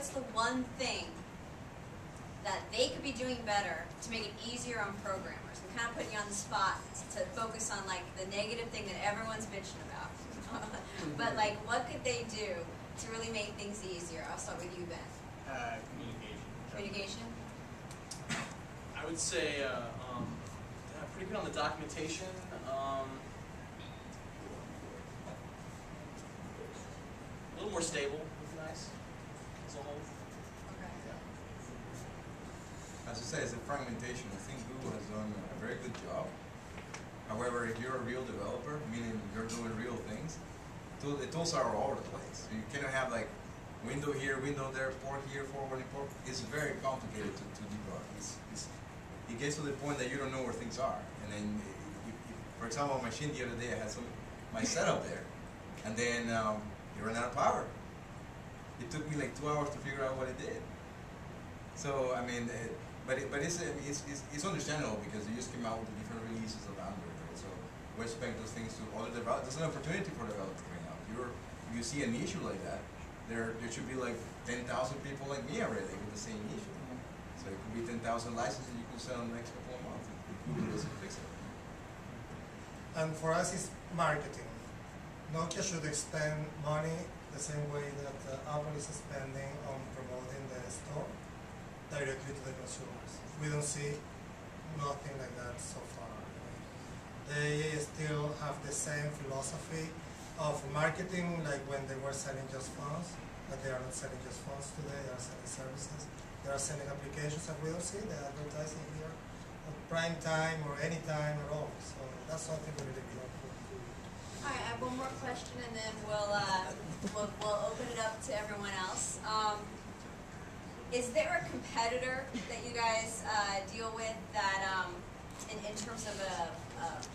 what's the one thing that they could be doing better to make it easier on programmers? I'm kind of putting you on the spot to focus on like the negative thing that everyone's bitching about. But like, what could they do to really make things easier? I'll start with you, Ben. Communication. Communication? I would say pretty good on the documentation. A little more stable would be nice as a whole. Okay. As I say, it's a fragmentation. I think Google has done a very good job. However, if you're a real developer, meaning you're doing real things, the tools are all over the place. You cannot have like window here, window there, port here, forwarding port. It's very complicated to debug. It gets to the point that you don't know where things are. And then, for example, on my machine the other day, I had my setup there, and then it ran out of power. It took me like 2 hours to figure out what it did. So I mean, but it's understandable because they just came out with the different releases of Android. Right? So we expect those things to other developers. There's an opportunity for developers right now. If you see an issue like that, there should be like 10,000 people like me already with the same issue. So it could be 10,000 licenses you can sell in the next couple of months. Google doesn't fix it. And for us, it's marketing. Nokia should spend money the same way that Apple is spending on promoting the store directly to the consumers. We don't see nothing like that so far. They still have the same philosophy of marketing like when they were selling just phones, but they are not selling just phones today, they are selling services. They are selling applications that we don't see, the advertising here at prime time or any time at all. So that's something we really be helpful. All right, I have one more question, and then we'll open it up to everyone else. Is there a competitor that you guys deal with that, in terms of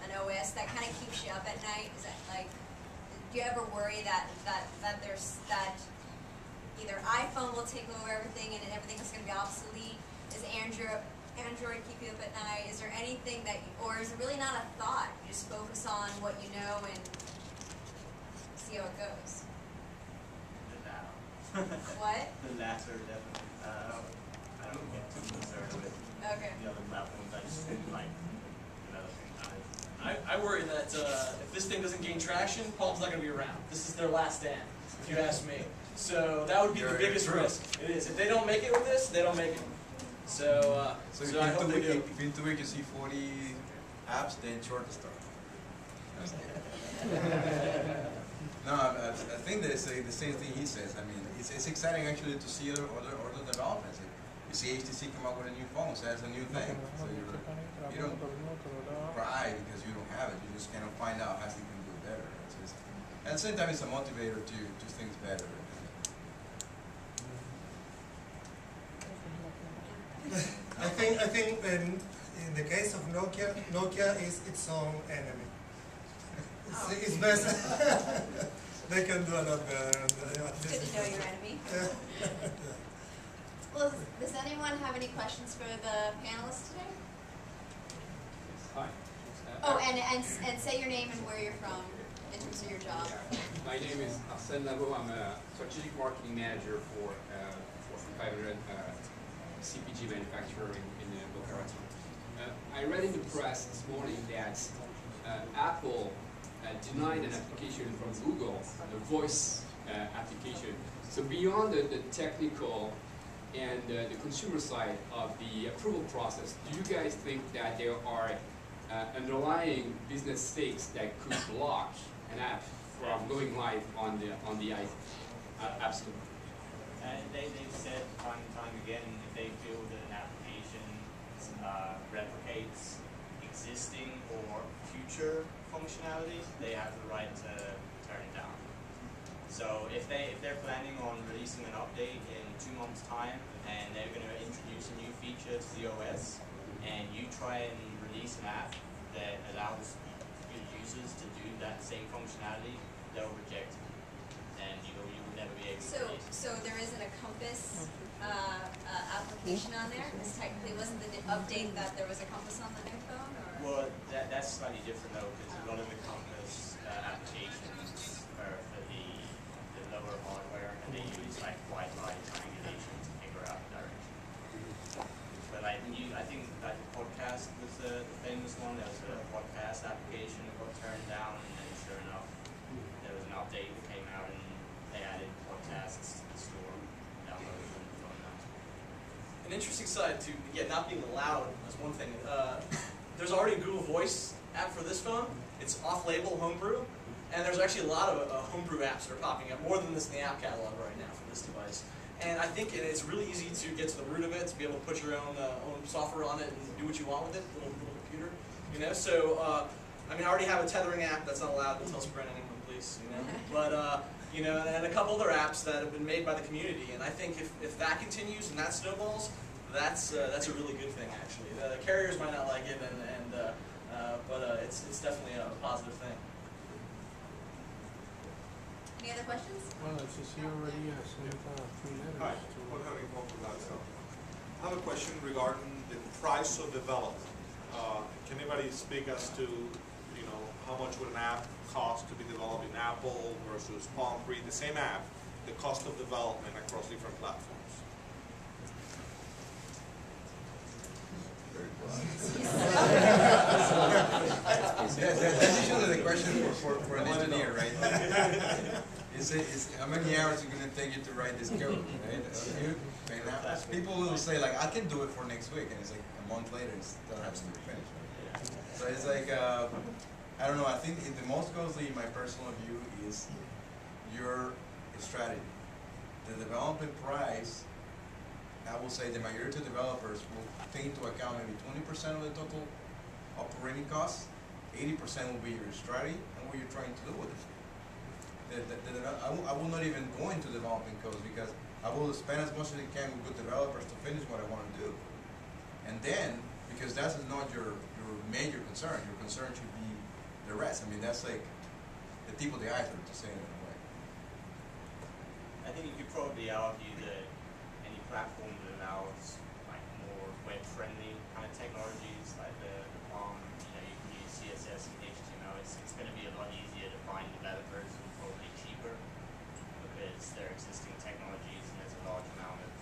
an OS that kind of keeps you up at night? Is that like, do you ever worry that either iPhone will take over everything and everything is going to be obsolete? Does Android keep you up at night? Is there anything that, or is it really not a thought? You just focus on what you know and see how it goes. The latter. What? The latter, definitely. I don't get too concerned with Okay. the other platforms. I just like developing. I worry that if this thing doesn't gain traction, Palm's not going to be around. This is their last stand, if you ask me. So that would be the biggest risk. It is. If they don't make it with this, they don't make it. So I hope they do. If in 2 weeks you see 40 apps, then short the start. No, I think they say the same thing he says. I mean, it's exciting actually to see other developments. You see HTC come out with a new phone, so that's a new thing. So you don't cry because you don't have it. You just kind of find out how you can do it better. At the same time, it's a motivator to do things better. I think in the case of Nokia is its own enemy. It's best. They can do a lot better. It's good to know your enemy. Well, does anyone have any questions for the panelists today? Hi. Oh, and say your name and where you're from in terms of your job. My name is Arsène Labo. I'm a strategic marketing manager for 500 CPG manufacturer in Boca Raton. I read in the press this morning that Apple denied an application from Google, the voice application. So beyond the technical and the consumer side of the approval process, do you guys think that there are underlying business stakes that could block an app from going live on the App Store? They've said time and time again, if they feel that an application replicates existing or future functionality, they have the right to turn it down. So if they're planning on releasing an update in 2 months' time and they're going to introduce a new feature to the OS, and you try and release an app that allows your users to do that same functionality, they'll reject it, and you will never be able to release it. So there isn't a Compass application on there? Because technically, wasn't the update that there was a Compass on the new phone? Or? Well, that's slightly different though, because a lot of the Compass applications are for the lower hardware, and they use like Wi-Fi triangulation interesting side to, not being loud is one thing. There's already a Google Voice app for this phone. It's off-label homebrew, and there's actually a lot of homebrew apps that are popping up, more than this in the app catalog right now for this device. And I think it's really easy to get to the root of it, to be able to put your own software on it and do what you want with it, little computer, you know. So, I mean, I already have a tethering app that's not allowed to tell Sprint anyone, please, you know. But, you know, and a couple other apps that have been made by the community. And I think if that continues and that snowballs, that's a really good thing, actually. The carriers might not like it, but it's definitely a positive thing. Any other questions? Well, it's just you already sent 3 letters. Hi, what have you gone for that? So, I have a question regarding the price of development. Can anybody speak as to, you know, how much would an app cost to be developed in Apple versus Palm Pre, the same app, the cost of development across different platforms? That's usually the question for an engineer, right? Is how many hours is it going to take you to write this code, right? People will say like, I can do it for next week, and it's like a month later, it still has to be finished. Right? So it's like, I don't know. I think the most closely, my personal view is your strategy. The development price, I will say the majority of developers will take into account maybe 20% of the total operating costs. 80% will be your strategy and what you're trying to do with it. I will not even go into developing codes because I will spend as much as I can with good developers to finish what I want to do. And then, because that's not your major concern, your concern should be the rest. I mean, that's like the tip of the iceberg, to say it in a way. I think you could probably argue that any platform that allows like more web-friendly kind of technologies, like the Palm, you know, you can use CSS and HTML. It's going to be a lot easier to find developers and probably cheaper because there are existing technologies and there's a large amount of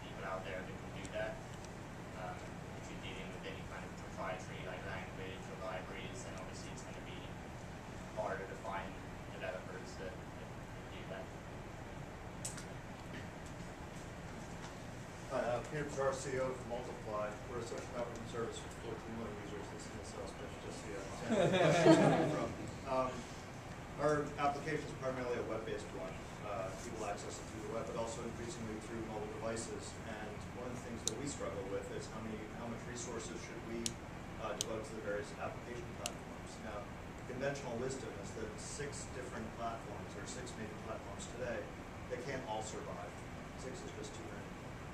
people out there that can do that. If you're dealing with any kind of proprietary like language or libraries, then obviously it's going to be harder to find developers that do that. Hi, I'm Peter Pizarro, CEO of Multiply. We're a social networking service for 14 million users. This is a sales pitch, just so you understand. Our application is primarily a web-based one. People access it through the web, but also increasingly through mobile devices. And one of the things that we struggle with is how much resources should we devote to the various application platforms. Now, conventional wisdom is that 6 different platforms, or 6 major platforms today, they can't all survive. 6 is just too many.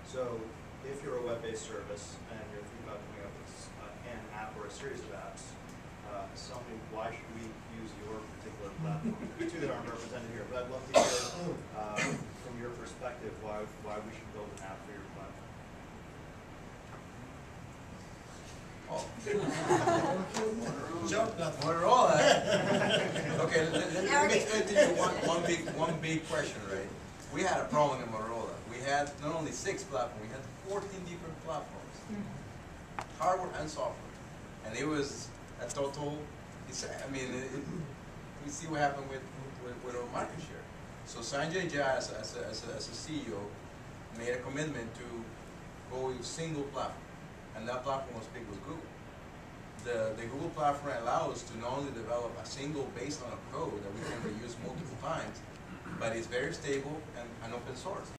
So if you're a web-based service and you're thinking about coming up with an app or a series of apps, tell me why should we use your particular platform? There's 2 that aren't represented here, but I'd love to hear from your perspective why we should build an app for your platform. Motorola. Okay, let me explain to you one big question, right? We had a problem in Motorola. We had not only 6 platforms, we had 14 different platforms, hardware and software, and it was a total. I mean, we see what happened with our market share. So Sanjay Jha, as a CEO, made a commitment to go with a single platform, and that platform was big with Google. The Google platform allows us to not only develop a single baseline of code that we can reuse multiple times, but it's very stable and open source.